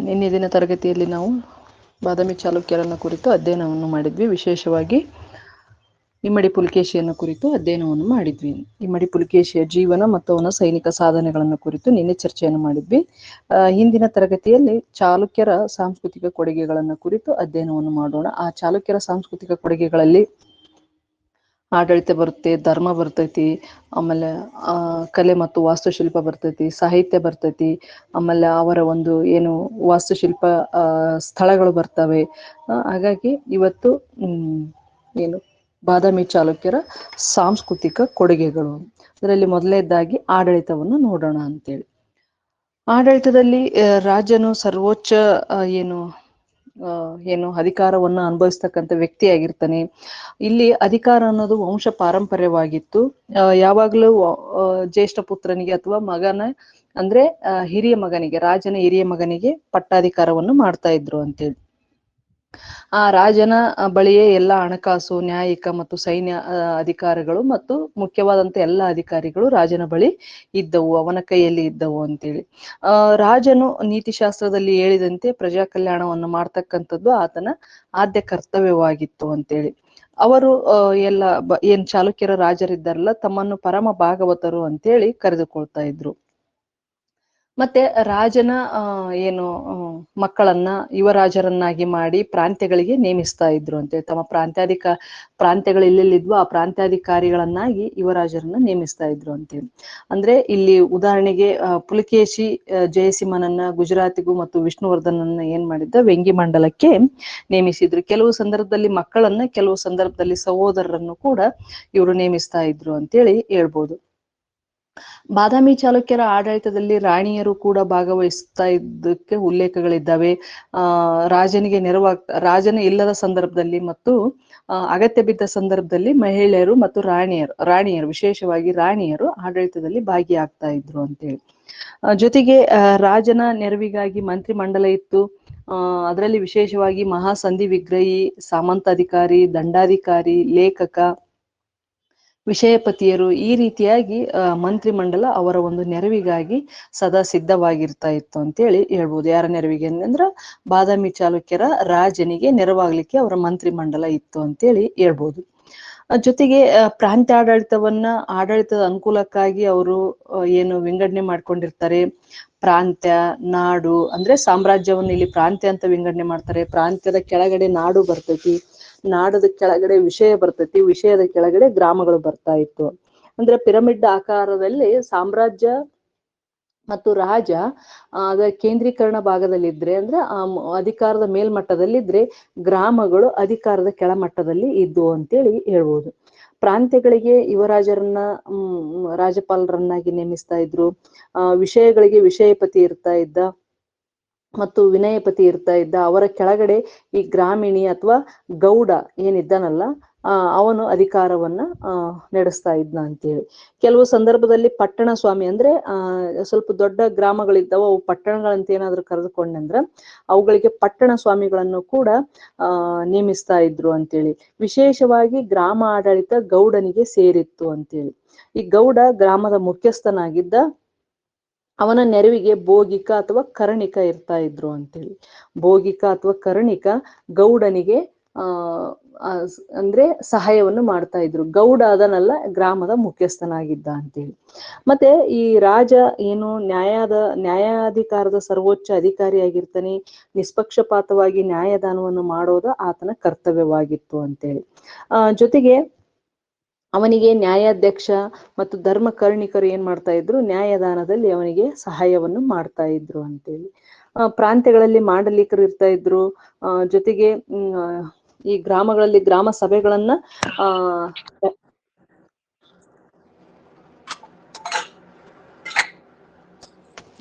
ನಿನ್ನೆ ದಿನ ತರಗತಿಯಲ್ಲಿ ನಾವು ಬಾದಾಮಿ ಚಾಲುಕ್ಯರನ್ನು ಕುರಿತು ಅಧ್ಯಯನವನ್ನು ಮಾಡಿದ್ವಿ. ವಿಶೇಷವಾಗಿ ಇಮ್ಮಡಿ ಪುಲಿಕೇಶಿಯನ್ನು ಕುರಿತು ಅಧ್ಯಯನವನ್ನು ಮಾಡಿದ್ವಿ. ಇಮ್ಮಡಿ ಪುಲಿಕೇಶಿಯ ಜೀವನ ಮತ್ತು ಅವನ ಸೈನಿಕ ಸಾಧನೆಗಳನ್ನು ಕುರಿತು ನಿನ್ನೆ ಚರ್ಚೆಯನ್ನು ಮಾಡಿದ್ವಿ. ಹಿಂದಿನ ತರಗತಿಯಲ್ಲಿ ಚಾಲುಕ್ಯರ ಸಾಂಸ್ಕೃತಿಕ ಕೊಡುಗೆಗಳನ್ನು ಕುರಿತು ಅಧ್ಯಯನವನ್ನು ಮಾಡೋಣ. ಆ ಚಾಲುಕ್ಯರ ಸಾಂಸ್ಕೃತಿಕ ಕೊಡುಗೆಗಳಲ್ಲಿ ಆಡಳಿತ ಬರುತ್ತೆ, ಧರ್ಮ ಬರ್ತೈತಿ, ಆಮೇಲೆ ಕಲೆ ಮತ್ತು ವಾಸ್ತುಶಿಲ್ಪ ಬರ್ತೈತಿ, ಸಾಹಿತ್ಯ ಬರ್ತೈತಿ, ಆಮೇಲೆ ಅವರ ಒಂದು ಏನು ವಾಸ್ತುಶಿಲ್ಪ ಸ್ಥಳಗಳು ಬರ್ತವೆ. ಹಾಗಾಗಿ ಇವತ್ತು ಏನು ಬಾದಾಮಿ ಚಾಲುಕ್ಯರ ಸಾಂಸ್ಕೃತಿಕ ಕೊಡುಗೆಗಳು, ಅದರಲ್ಲಿ ಮೊದಲನೇದಾಗಿ ಆಡಳಿತವನ್ನು ನೋಡೋಣ ಅಂತೇಳಿ. ಆಡಳಿತದಲ್ಲಿ ರಾಜನು ಸರ್ವೋಚ್ಚ ಏನು ಅಧಿಕಾರವನ್ನು ಅನುಭವಿಸ್ತಕ್ಕಂಥ ವ್ಯಕ್ತಿಯಾಗಿರ್ತಾನೆ. ಇಲ್ಲಿ ಅಧಿಕಾರ ಅನ್ನೋದು ವಂಶ ಪಾರಂಪರ್ಯವಾಗಿತ್ತು. ಯಾವಾಗಲೂ ಜ್ಯೇಷ್ಠ ಪುತ್ರನಿಗೆ ಅಥವಾ ಮಗನ ಅಂದ್ರೆ ಹಿರಿಯ ಮಗನಿಗೆ, ರಾಜನ ಹಿರಿಯ ಮಗನಿಗೆ ಪಟ್ಟಾಧಿಕಾರವನ್ನು ಮಾಡ್ತಾ ಇದ್ರು ಅಂತೇಳಿ. ಆ ರಾಜನ ಬಳಿಯೇ ಎಲ್ಲ ಹಣಕಾಸು, ನ್ಯಾಯಿಕ ಮತ್ತು ಸೈನ್ಯ ಅಧಿಕಾರಿಗಳು ಮತ್ತು ಮುಖ್ಯವಾದಂತ ಎಲ್ಲ ಅಧಿಕಾರಿಗಳು ರಾಜನ ಬಳಿ ಇದ್ದವು, ಅವನ ಕೈಯಲ್ಲಿ ಇದ್ದವು ಅಂತೇಳಿ. ರಾಜನು ನೀತಿಶಾಸ್ತ್ರದಲ್ಲಿ ಹೇಳಿದಂತೆ ಪ್ರಜಾ ಕಲ್ಯಾಣವನ್ನು ಮಾಡ್ತಕ್ಕಂಥದ್ದು ಆತನ ಆದ್ಯ ಕರ್ತವ್ಯವಾಗಿತ್ತು ಅಂತೇಳಿ. ಅವರು ಎಲ್ಲ ಏನ್ ಚಾಲುಕ್ಯರ ರಾಜರಿದ್ದಾರಲ್ಲ, ತಮ್ಮನ್ನು ಪರಮ ಭಾಗವತರು ಅಂತೇಳಿ ಕರೆದುಕೊಳ್ತಾ ಇದ್ರು. ಮತ್ತೆ ರಾಜನ ಏನು ಮಕ್ಕಳನ್ನ ಯುವರಾಜರನ್ನಾಗಿ ಮಾಡಿ ಪ್ರಾಂತ್ಯಗಳಿಗೆ ನೇಮಿಸ್ತಾ ಇದ್ರು ಅಂತೇಳಿ. ತಮ್ಮ ಪ್ರಾಂತ್ಯಗಳು ಎಲ್ಲೆಲ್ಲಿದ್ವು ಆ ಪ್ರಾಂತ್ಯಾಧಿಕಾರಿಗಳನ್ನಾಗಿ ಯುವರಾಜರನ್ನ ನೇಮಿಸ್ತಾ ಇದ್ರು ಅಂತೇಳಿ. ಅಂದ್ರೆ ಇಲ್ಲಿ ಉದಾಹರಣೆಗೆ ಪುಲಿಕೇಶಿ ಜಯಸಿಂಹನನ್ನ ಗುಜರಾತಿಗೂ ಮತ್ತು ವಿಷ್ಣುವರ್ಧನನ್ನ ಏನ್ ಮಾಡಿದ್ದ, ವೆಂಗಿ ಮಂಡಲಕ್ಕೆ ನೇಮಿಸಿದ್ರು. ಕೆಲವು ಸಂದರ್ಭದಲ್ಲಿ ಮಕ್ಕಳನ್ನ, ಕೆಲವು ಸಂದರ್ಭದಲ್ಲಿ ಸಹೋದರರನ್ನು ಕೂಡ ಇವರು ನೇಮಿಸ್ತಾ ಇದ್ರು ಅಂತೇಳಿ ಹೇಳ್ಬೋದು. ಬಾದಾಮಿ ಚಾಲುಕ್ಯರ ಆಡಳಿತದಲ್ಲಿ ರಾಣಿಯರು ಕೂಡ ಭಾಗವಹಿಸ್ತಾ ಇದ್ದಕ್ಕೆ ಉಲ್ಲೇಖಗಳಿದ್ದಾವೆ. ರಾಜನಿಗೆ ರಾಜನ ಇಲ್ಲದ ಸಂದರ್ಭದಲ್ಲಿ ಮತ್ತು ಅಗತ್ಯ ಬಿದ್ದ ಸಂದರ್ಭದಲ್ಲಿ ಮಹಿಳೆಯರು ಮತ್ತು ರಾಣಿಯರು ವಿಶೇಷವಾಗಿ ರಾಣಿಯರು ಆಡಳಿತದಲ್ಲಿ ಭಾಗಿಯಾಗ್ತಾ ಇದ್ರು ಅಂತೇಳಿ. ಜೊತೆಗೆ ರಾಜನ ನೆರವಿಗಾಗಿ ಮಂತ್ರಿ ಮಂಡಲ ಇತ್ತು. ಅದರಲ್ಲಿ ವಿಶೇಷವಾಗಿ ಮಹಾಸಂಧಿ ವಿಗ್ರಹಿ, ಸಾಮಂತಾಧಿಕಾರಿ, ದಂಡಾಧಿಕಾರಿ, ಲೇಖಕ, ವಿಷಯಪತಿಯರು, ಈ ರೀತಿಯಾಗಿ ಮಂತ್ರಿ ಮಂಡಲ ಅವರ ಒಂದು ನೆರವಿಗಾಗಿ ಸದಾ ಸಿದ್ಧವಾಗಿರ್ತಾ ಇತ್ತು ಅಂತೇಳಿ ಹೇಳ್ಬೋದು. ಯಾರ ನೆರವಿಗೆ ಅಂದ್ರ ಬಾದಾಮಿ ಚಾಲುಕ್ಯರ ರಾಜನಿಗೆ ನೆರವಾಗ್ಲಿಕ್ಕೆ ಅವರ ಮಂತ್ರಿ ಮಂಡಲ ಇತ್ತು ಅಂತೇಳಿ ಹೇಳ್ಬೋದು. ಜೊತೆಗೆ ಆಡಳಿತದ ಅನುಕೂಲಕ್ಕಾಗಿ ಅವರು ಏನು ವಿಂಗಡಣೆ ಮಾಡ್ಕೊಂಡಿರ್ತಾರೆ. ಪ್ರಾಂತ್ಯ, ನಾಡು ಅಂದ್ರೆ ಸಾಮ್ರಾಜ್ಯವನ್ನು ಇಲ್ಲಿ ಪ್ರಾಂತ್ಯ ಅಂತ ವಿಂಗಡಣೆ ಮಾಡ್ತಾರೆ. ಪ್ರಾಂತ್ಯದ ಕೆಳಗಡೆ ನಾಡು ಬರ್ತೈತಿ, ನಾಡದ ಕೆಳಗಡೆ ವಿಷಯ ಬರ್ತೈತಿ, ವಿಷಯದ ಕೆಳಗಡೆ ಗ್ರಾಮಗಳು ಬರ್ತಾ ಇತ್ತು. ಅಂದ್ರೆ ಪಿರಮಿಡ್ ಆಕಾರದಲ್ಲಿ ಸಾಮ್ರಾಜ್ಯ ಮತ್ತು ರಾಜ ಅದರ ಕೇಂದ್ರೀಕರಣ ಭಾಗದಲ್ಲಿದ್ರೆ, ಅಂದ್ರೆ ಅಧಿಕಾರದ ಮೇಲ್ಮಟ್ಟದಲ್ಲಿದ್ರೆ, ಗ್ರಾಮಗಳು ಅಧಿಕಾರದ ಕೆಳಮಟ್ಟದಲ್ಲಿ ಇದ್ವು ಅಂತೇಳಿ ಹೇಳ್ಬೋದು. ಪ್ರಾಂತ್ಯಗಳಿಗೆ ಯುವರಾಜರನ್ನ ರಾಜಪಾಲರನ್ನಾಗಿ ನೇಮಿಸ್ತಾ ಇದ್ರು. ವಿಷಯಗಳಿಗೆ ವಿಷಯಪತಿ ಇರ್ತಾ ಇದ್ದ ಮತ್ತು ವಿನಯಪತಿ ಇರ್ತಾ ಇದ್ದ. ಅವರ ಕೆಳಗಡೆ ಈ ಗ್ರಾಮಿಣಿ ಅಥವಾ ಗೌಡ ಏನಿದ್ದಾನಲ್ಲ, ಅವನು ಅಧಿಕಾರವನ್ನ ನಡೆಸ್ತಾ ಇದ್ನ ಅಂತೇಳಿ. ಕೆಲವು ಸಂದರ್ಭದಲ್ಲಿ ಪಟ್ಟಣ ಸ್ವಾಮಿ ಅಂದ್ರೆ ಸ್ವಲ್ಪ ದೊಡ್ಡ ಗ್ರಾಮಗಳಿದ್ದಾವ, ಅವು ಪಟ್ಟಣಗಳಂತ ಏನಾದ್ರು ಕರೆದುಕೊಂಡಂದ್ರ ಅವುಗಳಿಗೆ ಪಟ್ಟಣ ಸ್ವಾಮಿಗಳನ್ನು ಕೂಡ ನೇಮಿಸ್ತಾ ಇದ್ರು ಅಂತೇಳಿ. ವಿಶೇಷವಾಗಿ ಗ್ರಾಮ ಆಡಳಿತ ಗೌಡನಿಗೆ ಸೇರಿತ್ತು ಅಂತೇಳಿ. ಈ ಗೌಡ ಗ್ರಾಮದ ಮುಖ್ಯಸ್ಥನಾಗಿದ್ದ. ಅವನ ನೆರವಿಗೆ ಬೋಗಿಕ ಅಥವಾ ಕರ್ಣಿಕ ಇರ್ತಾ ಇದ್ರು ಅಂತೇಳಿ. ಬೋಗಿಕ ಅಥವಾ ಕರ್ಣಿಕ ಗೌಡನಿಗೆ ಅಂದ್ರೆ ಸಹಾಯವನ್ನು ಮಾಡ್ತಾ ಇದ್ರು. ಗೌಡ ಅದನ್ನೆಲ್ಲ ಗ್ರಾಮದ ಮುಖ್ಯಸ್ಥನಾಗಿದ್ದ ಅಂತೇಳಿ. ಮತ್ತೆ ಈ ರಾಜ ಏನು ನ್ಯಾಯಾಧಿಕಾರದ ಸರ್ವೋಚ್ಚ ಅಧಿಕಾರಿಯಾಗಿರ್ತಾನೆ. ನಿಷ್ಪಕ್ಷಪಾತವಾಗಿ ನ್ಯಾಯದಾನವನ್ನು ಮಾಡೋದು ಆತನ ಕರ್ತವ್ಯವಾಗಿತ್ತು ಅಂತೇಳಿ. ಜೊತೆಗೆ ಅವನಿಗೆ ನ್ಯಾಯಾಧ್ಯಕ್ಷ ಮತ್ತು ಧರ್ಮಕರ್ಣಿಕರು ಏನ್ ಮಾಡ್ತಾ ಇದ್ರು, ನ್ಯಾಯದಾನದಲ್ಲಿ ಅವನಿಗೆ ಸಹಾಯವನ್ನು ಮಾಡ್ತಾ ಇದ್ರು ಅಂತೇಳಿ. ಪ್ರಾಂತ್ಯಗಳಲ್ಲಿ ಮಾಂಡಲಿಕರು ಇರ್ತಾ ಇದ್ರು. ಜೊತೆಗೆ ಈ ಗ್ರಾಮಗಳಲ್ಲಿ ಗ್ರಾಮ ಸಭೆಗಳನ್ನ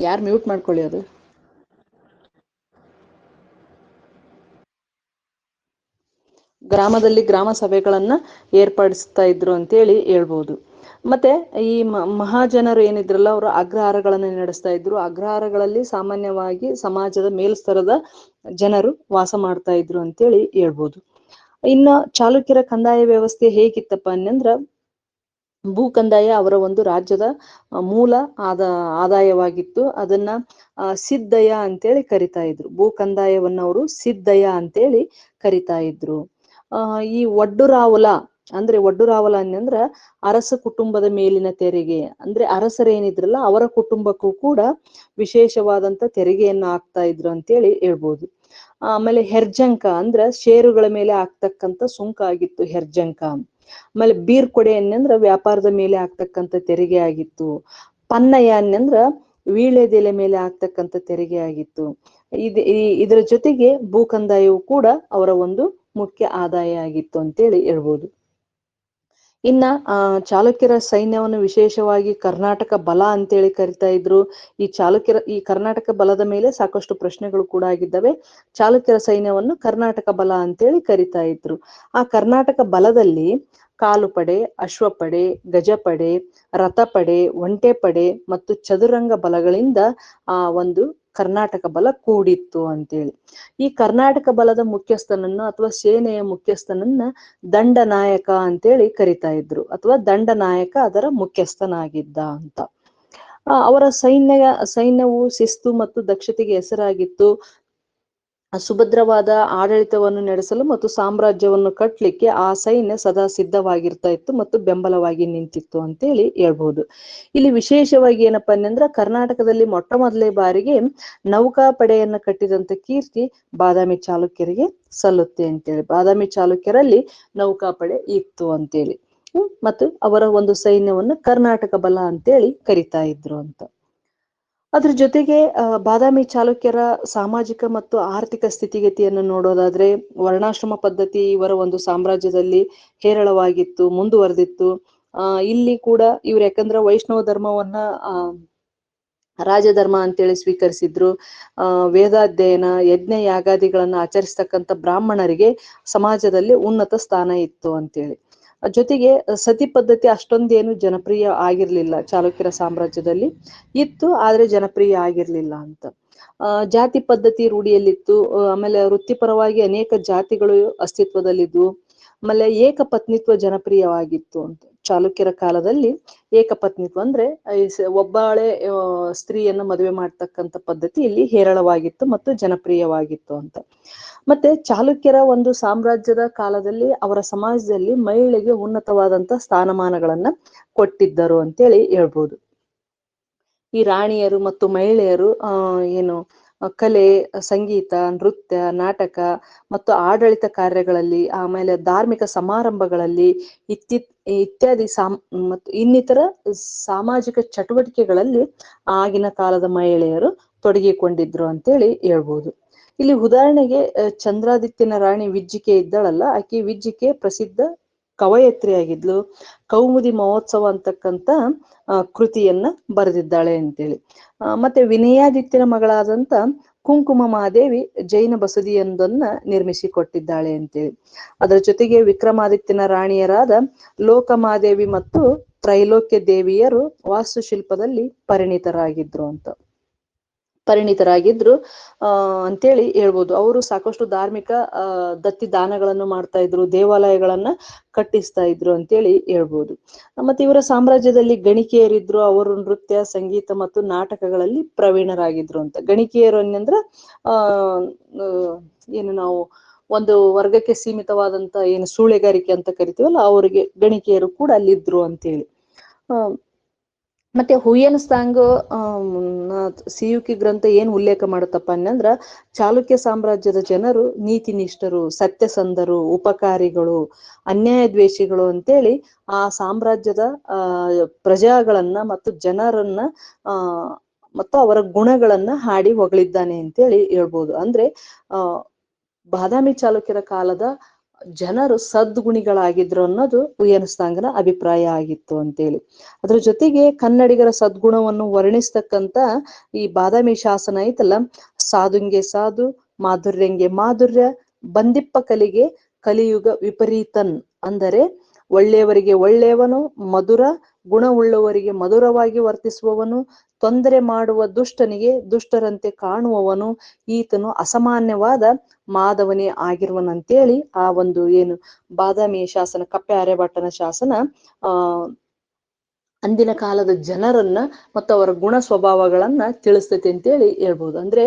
ಯಾರು ಮ್ಯೂಟ್ ಮಾಡ್ಕೊಳ್ಳಿ, ಅದು ಗ್ರಾಮದಲ್ಲಿ ಗ್ರಾಮ ಸಭೆಗಳನ್ನ ಏರ್ಪಡಿಸ್ತಾ ಇದ್ರು ಅಂತೇಳಿ ಹೇಳ್ಬೋದು. ಮತ್ತೆ ಈ ಮಹಾಜನರು ಏನಿದ್ರಲ್ಲ, ಅವರು ಅಗ್ರಹಾರಗಳನ್ನ ನಡೆಸ್ತಾ ಇದ್ರು. ಅಗ್ರಹಾರಗಳಲ್ಲಿ ಸಾಮಾನ್ಯವಾಗಿ ಸಮಾಜದ ಮೇಲ್ಸ್ತರದ ಜನರು ವಾಸ ಮಾಡ್ತಾ ಇದ್ರು ಅಂತೇಳಿ ಹೇಳ್ಬೋದು. ಇನ್ನ ಚಾಲುಕ್ಯರ ಕಂದಾಯ ವ್ಯವಸ್ಥೆ ಹೇಗಿತ್ತಪ್ಪ ಅಂದ್ರ, ಭೂ ಕಂದಾಯ ಅವರ ಒಂದು ರಾಜ್ಯದ ಮೂಲ ಆದಾಯವಾಗಿತ್ತು. ಅದನ್ನ ಸಿದ್ದಯ್ಯ ಅಂತೇಳಿ ಕರಿತಾ ಇದ್ರು. ಭೂ ಕಂದಾಯವನ್ನ ಅವರು ಸಿದ್ದಯ್ಯ ಅಂತೇಳಿ ಕರಿತಾ ಇದ್ರು. ಈ ಒಡ್ಡುರಾವಲ ಅಂದ್ರೆ ಒಡ್ಡುರಾವಲ ಅಂದ್ರ ಅರಸ ಕುಟುಂಬದ ಮೇಲಿನ ತೆರಿಗೆ, ಅಂದ್ರೆ ಅರಸರೇನಿದ್ರಲ್ಲ ಅವರ ಕುಟುಂಬಕ್ಕೂ ಕೂಡ ವಿಶೇಷವಾದಂತ ತೆರಿಗೆಯನ್ನ ಹಾಕ್ತಾ ಇದ್ರು ಅಂತೇಳಿ ಹೇಳ್ಬೋದು. ಆಮೇಲೆ ಹೆರ್ಜಂಕ ಅಂದ್ರ ಷೇರುಗಳ ಮೇಲೆ ಆಗ್ತಕ್ಕಂಥ ಸುಂಕ ಆಗಿತ್ತು ಹೆರ್ಜಂಕ. ಆಮೇಲೆ ಬೀರ್ಕೊಡೆ ಅನ್ನಂದ್ರ ವ್ಯಾಪಾರದ ಮೇಲೆ ಆಗ್ತಕ್ಕಂಥ ತೆರಿಗೆ ಆಗಿತ್ತು. ಪನ್ನಯ್ಯ ಅನ್ನಂದ್ರ ವೀಳ್ಯದೆಲೆ ಮೇಲೆ ಆಗ್ತಕ್ಕಂಥ ತೆರಿಗೆ ಆಗಿತ್ತು. ಇದರ ಜೊತೆಗೆ ಭೂ ಕಂದಾಯವು ಕೂಡ ಅವರ ಒಂದು ಮುಖ್ಯ ಆದಾಯ ಆಗಿತ್ತು ಅಂತೇಳಿ ಹೇಳ್ಬೋದು. ಇನ್ನ ಚಾಲುಕ್ಯರ ಸೈನ್ಯವನ್ನು ವಿಶೇಷವಾಗಿ ಕರ್ನಾಟಕ ಬಲ ಅಂತೇಳಿ ಕರಿತಾ ಇದ್ರು. ಈ ಕರ್ನಾಟಕ ಬಲದ ಮೇಲೆ ಸಾಕಷ್ಟು ಪ್ರಶ್ನೆಗಳು ಕೂಡ ಆಗಿದ್ದಾವೆ. ಚಾಲುಕ್ಯರ ಸೈನ್ಯವನ್ನು ಕರ್ನಾಟಕ ಬಲ ಅಂತೇಳಿ ಕರಿತಾ ಇದ್ರು. ಆ ಕರ್ನಾಟಕ ಬಲದಲ್ಲಿ ಕಾಲುಪಡೆ, ಅಶ್ವಪಡೆ, ಗಜಪಡೆ, ರಥಪಡೆ, ಒಂಟೆಪಡೆ ಮತ್ತು ಚದುರಂಗ ಬಲಗಳಿಂದ ಆ ಒಂದು ಕರ್ನಾಟಕ ಬಲ ಕೂಡಿತ್ತು ಅಂತೇಳಿ. ಈ ಕರ್ನಾಟಕ ಬಲದ ಮುಖ್ಯಸ್ಥನನ್ನು ಅಥವಾ ಸೇನೆಯ ಮುಖ್ಯಸ್ಥನನ್ನ ದಂಡನಾಯಕ ಅಂತೇಳಿ ಕರಿತಾ ಇದ್ರು, ಅಥವಾ ದಂಡನಾಯಕ ಅದರ ಮುಖ್ಯಸ್ಥನಾಗಿದ್ದ ಅಂತ. ಅವರ ಸೈನ್ಯವು ಶಿಸ್ತು ಮತ್ತು ದಕ್ಷತೆಗೆ ಹೆಸರಾಗಿತ್ತು. ಸುಭದ್ರವಾದ ಆಡಳಿತವನ್ನು ನಡೆಸಲು ಮತ್ತು ಸಾಮ್ರಾಜ್ಯವನ್ನು ಕಟ್ಟಲಿಕ್ಕೆ ಆ ಸೈನ್ಯ ಸದಾ ಸಿದ್ಧವಾಗಿರ್ತಾ ಇತ್ತು ಮತ್ತು ಬೆಂಬಲವಾಗಿ ನಿಂತಿತ್ತು ಅಂತೇಳಿ ಹೇಳ್ಬಹುದು. ಇಲ್ಲಿ ವಿಶೇಷವಾಗಿ ಏನಪ್ಪಾ ಅಂದ್ರೆ ಕರ್ನಾಟಕದಲ್ಲಿ ಮೊಟ್ಟ ಮೊದಲೇ ಬಾರಿಗೆ ನೌಕಾಪಡೆಯನ್ನ ಕಟ್ಟಿದಂತ ಕೀರ್ತಿ ಬಾದಾಮಿ ಚಾಲುಕ್ಯರಿಗೆ ಸಲ್ಲುತ್ತೆ ಅಂತೇಳಿ. ಬಾದಾಮಿ ಚಾಲುಕ್ಯರಲ್ಲಿ ನೌಕಾಪಡೆ ಇತ್ತು ಅಂತೇಳಿ. ಮತ್ತು ಅವರ ಒಂದು ಸೈನ್ಯವನ್ನು ಕರ್ನಾಟಕ ಬಲ ಅಂತೇಳಿ ಕರಿತಾ ಇದ್ರು ಅಂತ. ಅದ್ರ ಜೊತೆಗೆ ಬಾದಾಮಿ ಚಾಲುಕ್ಯರ ಸಾಮಾಜಿಕ ಮತ್ತು ಆರ್ಥಿಕ ಸ್ಥಿತಿಗತಿಯನ್ನು ನೋಡೋದಾದ್ರೆ ವರ್ಣಾಶ್ರಮ ಪದ್ಧತಿ ಇವರ ಒಂದು ಸಾಮ್ರಾಜ್ಯದಲ್ಲಿ ಹೇರಳವಾಗಿತ್ತು, ಮುಂದುವರೆದಿತ್ತು. ಇಲ್ಲಿ ಕೂಡ ಇವ್ರು ಯಾಕಂದ್ರೆ ವೈಷ್ಣವ ಧರ್ಮವನ್ನ ರಾಜಧರ್ಮ ಅಂತೇಳಿ ಸ್ವೀಕರಿಸಿದ್ರು. ವೇದಾಧ್ಯಯನ, ಯಜ್ಞ ಯಾಗಾದಿಗಳನ್ನ ಆಚರಿಸ್ತಕ್ಕಂಥ ಬ್ರಾಹ್ಮಣರಿಗೆ ಸಮಾಜದಲ್ಲಿ ಉನ್ನತ ಸ್ಥಾನ ಇತ್ತು ಅಂತೇಳಿ. ಜೊತೆಗೆ ಸತಿ ಪದ್ಧತಿ ಅಷ್ಟೊಂದೇನು ಜನಪ್ರಿಯ ಆಗಿರ್ಲಿಲ್ಲ ಚಾಲುಕ್ಯರ ಸಾಮ್ರಾಜ್ಯದಲ್ಲಿ. ಇತ್ತು, ಆದ್ರೆ ಜನಪ್ರಿಯ ಆಗಿರ್ಲಿಲ್ಲ ಅಂತ. ಜಾತಿ ಪದ್ಧತಿ ರೂಢಿಯಲ್ಲಿತ್ತು. ಆಮೇಲೆ ವೃತ್ತಿಪರವಾಗಿ ಅನೇಕ ಜಾತಿಗಳು ಅಸ್ತಿತ್ವದಲ್ಲಿದ್ವು. ಆಮೇಲೆ ಏಕಪತ್ನಿತ್ವ ಜನಪ್ರಿಯವಾಗಿತ್ತು ಅಂತ. ಚಾಲುಕ್ಯರ ಕಾಲದಲ್ಲಿ ಏಕಪತ್ನಿತ್ವ ಅಂದ್ರೆ ಒಬ್ಬಾಳೆ ಸ್ತ್ರೀಯನ್ನ ಮದುವೆ ಮಾಡ್ತಕ್ಕಂಥ ಪದ್ಧತಿ ಇಲ್ಲಿ ಹೇರಳವಾಗಿತ್ತು ಮತ್ತು ಜನಪ್ರಿಯವಾಗಿತ್ತು ಅಂತ. ಮತ್ತೆ ಚಾಲುಕ್ಯರ ಒಂದು ಸಾಮ್ರಾಜ್ಯದ ಕಾಲದಲ್ಲಿ ಅವರ ಸಮಾಜದಲ್ಲಿ ಮಹಿಳೆಗೆ ಉನ್ನತವಾದಂತ ಸ್ಥಾನಮಾನಗಳನ್ನ ಕೊಟ್ಟಿದ್ದರು ಅಂತೇಳಿ ಹೇಳ್ಬೋದು. ಈ ರಾಣಿಯರು ಮತ್ತು ಮಹಿಳೆಯರು ಕಲೆ, ಸಂಗೀತ, ನೃತ್ಯ, ನಾಟಕ ಮತ್ತು ಆಡಳಿತ ಕಾರ್ಯಗಳಲ್ಲಿ, ಆಮೇಲೆ ಧಾರ್ಮಿಕ ಸಮಾರಂಭಗಳಲ್ಲಿ ಇತ್ಯಾದಿ ಮತ್ತು ಇನ್ನಿತರ ಸಾಮಾಜಿಕ ಚಟುವಟಿಕೆಗಳಲ್ಲಿ ಆಗಿನ ಕಾಲದ ಮಹಿಳೆಯರು ತೊಡಗಿಕೊಂಡಿದ್ರು ಅಂತೇಳಿ ಹೇಳ್ಬೋದು. ಇಲ್ಲಿ ಉದಾಹರಣೆಗೆ ಚಂದ್ರಾದಿತ್ಯನ ರಾಣಿ ವಿಜ್ಜಿಕೆ ಇದ್ದಳಲ್ಲ, ಆಕೆ ವಿಜ್ಜಿಕೆ ಪ್ರಸಿದ್ಧ ಕವಯತ್ರಿಯಾಗಿದ್ಲು. ಕೌಮುದಿ ಮಹೋತ್ಸವ ಅಂತಕ್ಕಂಥ ಕೃತಿಯನ್ನ ಬರೆದಿದ್ದಾಳೆ ಅಂತೇಳಿ. ಮತ್ತೆ ವಿನಯಾದಿತ್ಯನ ಮಗಳಾದಂತ ಕುಂಕುಮ ಮಹಾದೇವಿ ಜೈನ ಬಸದಿಯೊಂದನ್ನ ನಿರ್ಮಿಸಿಕೊಟ್ಟಿದ್ದಾಳೆ ಅಂತೇಳಿ. ಅದರ ಜೊತೆಗೆ ವಿಕ್ರಮಾದಿತ್ಯನ ರಾಣಿಯರಾದ ಲೋಕಮಾದೇವಿ ಮತ್ತು ತ್ರೈಲೋಕ್ಯ ದೇವಿಯರು ವಾಸ್ತುಶಿಲ್ಪದಲ್ಲಿ ಪರಿಣಿತರಾಗಿದ್ರು ಅಂತೇಳಿ ಹೇಳ್ಬೋದು. ಅವರು ಸಾಕಷ್ಟು ಧಾರ್ಮಿಕ ದತ್ತಿ ದಾನಗಳನ್ನು ಮಾಡ್ತಾ ಇದ್ರು, ದೇವಾಲಯಗಳನ್ನ ಕಟ್ಟಿಸ್ತಾ ಇದ್ರು ಅಂತೇಳಿ ಹೇಳ್ಬೋದು. ಮತ್ತೆ ಇವರ ಸಾಮ್ರಾಜ್ಯದಲ್ಲಿ ಗಣಿಕೆಯರಿದ್ರು. ಅವರು ನೃತ್ಯ, ಸಂಗೀತ ಮತ್ತು ನಾಟಕಗಳಲ್ಲಿ ಪ್ರವೀಣರಾಗಿದ್ರು ಅಂತ. ಗಣಿಕೆಯರು ಅನ್ನಂದ್ರ ನಾವು ಒಂದು ವರ್ಗಕ್ಕೆ ಸೀಮಿತವಾದಂತ ಸೂಳೆಗಾರಿಕೆ ಅಂತ ಕರಿತೀವಲ್ಲ, ಅವರಿಗೆ ಗಣಿಕೆಯರು ಕೂಡ ಅಲ್ಲಿದ್ರು ಅಂತೇಳಿ. ಮತ್ತೆ ಹುಯ್ಯನ್ ಸಾಂಗ್ ಸಿಯುಕಿ ಗ್ರಂಥ ಏನ್ ಉಲ್ಲೇಖ ಮಾಡುತ್ತಪ್ಪ ಅನ್ನಂದ್ರ ಚಾಲುಕ್ಯ ಸಾಮ್ರಾಜ್ಯದ ಜನರು ನೀತಿನಿಷ್ಠರು, ಸತ್ಯಸಂಧರು, ಉಪಕಾರಿಗಳು, ಅನ್ಯಾಯ ದ್ವೇಷಿಗಳು ಅಂತೇಳಿ ಆ ಸಾಮ್ರಾಜ್ಯದ ಪ್ರಜೆಗಳನ್ನ ಮತ್ತು ಜನರನ್ನ ಮತ್ತು ಅವರ ಗುಣಗಳನ್ನ ಹಾಡಿ ಹೊಗಳಿದ್ದಾನೆ ಅಂತೇಳಿ ಹೇಳ್ಬೋದು. ಅಂದ್ರೆ ಬಾದಾಮಿ ಚಾಲುಕ್ಯರ ಕಾಲದ ಜನರು ಸದ್ಗುಣಿಗಳಾಗಿದ್ರು ಅನ್ನೋದು ಹುಯ್ಯನಸಾಂಗ್ನ ಅಭಿಪ್ರಾಯ ಆಗಿತ್ತು ಅಂತೇಳಿ. ಅದ್ರ ಜೊತೆಗೆ ಕನ್ನಡಿಗರ ಸದ್ಗುಣವನ್ನು ವರ್ಣಿಸ್ತಕ್ಕಂತ ಈ ಬಾದಾಮಿ ಶಾಸನ ಐತಲ್ಲ, ಸಾಧುಂಗೆ ಸಾಧು, ಮಾಧುರ್ಯಂಗೆ ಮಾಧುರ್ಯ, ಬಂದಿಪ್ಪ ಕಲಿಗೆ ಕಲಿಯುಗ ವಿಪರೀತನ್, ಅಂದರೆ ಒಳ್ಳೆಯವರಿಗೆ ಒಳ್ಳೆಯವನು, ಮಧುರ ಗುಣವುಳ್ಳವರಿಗೆ ಮಧುರವಾಗಿ ವರ್ತಿಸುವವನು, ತೊಂದರೆ ಮಾಡುವ ದುಷ್ಟನಿಗೆ ದುಷ್ಟರಂತೆ ಕಾಣುವವನು, ಈತನು ಅಸಾಮಾನ್ಯವಾದ ಮಾಧವನೇ ಆಗಿರುವನಂತೇಳಿ ಆ ಒಂದು ಬಾದಾಮಿ ಶಾಸನ, ಕಪ್ಪೆ ಆರ್ಯಭಟ್ಟನ ಶಾಸನ ಅಂದಿನ ಕಾಲದ ಜನರನ್ನ ಮತ್ತು ಅವರ ಗುಣ ಸ್ವಭಾವಗಳನ್ನ ತಿಳಿಸ್ತೈತಿ ಅಂತೇಳಿ ಹೇಳ್ಬೋದು. ಅಂದ್ರೆ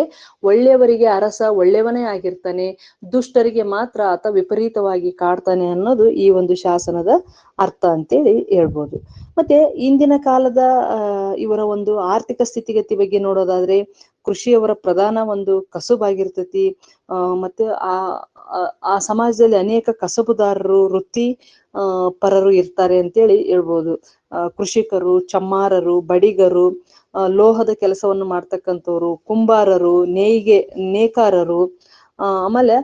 ಒಳ್ಳೆಯವರಿಗೆ ಅರಸ ಒಳ್ಳೆಯವನೇ ಆಗಿರ್ತಾನೆ, ದುಷ್ಟರಿಗೆ ಮಾತ್ರ ಆತ ವಿಪರೀತವಾಗಿ ಕಾಡ್ತಾನೆ ಅನ್ನೋದು ಈ ಒಂದು ಶಾಸನದ ಅರ್ಥ ಅಂತೇಳಿ ಹೇಳ್ಬೋದು. ಮತ್ತೆ ಇಂದಿನ ಕಾಲದ ಇವರ ಒಂದು ಆರ್ಥಿಕ ಸ್ಥಿತಿಗತಿ ಬಗ್ಗೆ ನೋಡೋದಾದ್ರೆ, ಕೃಷಿಯವರ ಪ್ರಧಾನ ಒಂದು ಕಸುಬಾಗಿರ್ತೈತಿ. ಮತ್ತೆ ಆ ಸಮಾಜದಲ್ಲಿ ಅನೇಕ ಕಸಬುದಾರರು, ವೃತ್ತಿ ಪರರು ಇರ್ತಾರೆ ಅಂತೇಳಿ ಹೇಳ್ಬೋದು. ಕೃಷಿಕರು, ಚಮ್ಮಾರರು, ಬಡಿಗರು, ಲೋಹದ ಕೆಲಸವನ್ನು ಮಾಡ್ತಕ್ಕಂಥವ್ರು, ಕುಂಬಾರರು, ನೇಕಾರರು, ಆಮೇಲೆ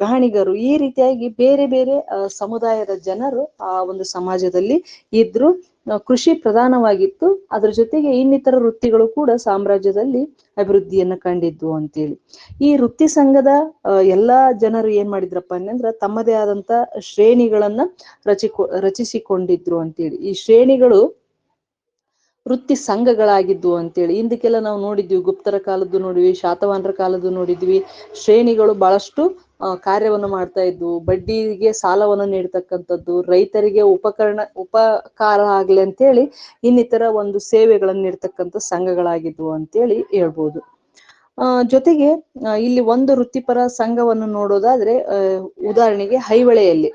ಗಾಣಿಗರು, ಈ ರೀತಿಯಾಗಿ ಬೇರೆ ಬೇರೆ ಸಮುದಾಯದ ಜನರು ಆ ಒಂದು ಸಮಾಜದಲ್ಲಿ ಇದ್ರು. ಕೃಷಿ ಪ್ರಧಾನವಾಗಿತ್ತು. ಅದ್ರ ಜೊತೆಗೆ ಇನ್ನಿತರ ವೃತ್ತಿಗಳು ಕೂಡ ಸಾಮ್ರಾಜ್ಯದಲ್ಲಿ ಅಭಿವೃದ್ಧಿಯನ್ನ ಕಂಡಿದ್ವು ಅಂತೇಳಿ. ಈ ವೃತ್ತಿ ಸಂಘದ ಎಲ್ಲಾ ಜನರು ಏನ್ ಮಾಡಿದ್ರಪ್ಪ ಅಂತಂದ್ರ ತಮ್ಮದೇ ಆದಂತ ಶ್ರೇಣಿಗಳನ್ನ ರಚಿಸಿಕೊಂಡಿದ್ರು ಅಂತೇಳಿ. ಈ ಶ್ರೇಣಿಗಳು ವೃತ್ತಿ ಸಂಘಗಳಾಗಿದ್ವು ಅಂತೇಳಿ. ಹಿಂದಕ್ಕೆಲ್ಲ ನಾವು ನೋಡಿದ್ವಿ, ಗುಪ್ತರ ಕಾಲದ್ದು ನೋಡಿದ್ವಿ, ಶಾತವಾಹನರ ಕಾಲದ್ದು ನೋಡಿದ್ವಿ. ಶ್ರೇಣಿಗಳು ಬಹಳಷ್ಟು ಕಾರ್ಯವನ್ನು ಮಾಡ್ತಾ ಇದ್ವು. ಬಡ್ಡಿಗೆ ಸಾಲವನ್ನು ನೀಡ್ತಕ್ಕಂಥದ್ದು, ರೈತರಿಗೆ ಉಪಕಾರ ಆಗ್ಲಿ ಅಂತೇಳಿ ಇನ್ನಿತರ ಒಂದು ಸೇವೆಗಳನ್ನು ನೀಡ್ತಕ್ಕಂಥ ಸಂಘಗಳಾಗಿದ್ವು ಅಂತೇಳಿ ಹೇಳ್ಬೋದು. ಜೊತೆಗೆ ಇಲ್ಲಿ ಒಂದು ವೃತ್ತಿಪರ ಸಂಘವನ್ನು ನೋಡೋದಾದ್ರೆ, ಉದಾಹರಣೆಗೆ ಹೈವಳೆಯಲ್ಲಿ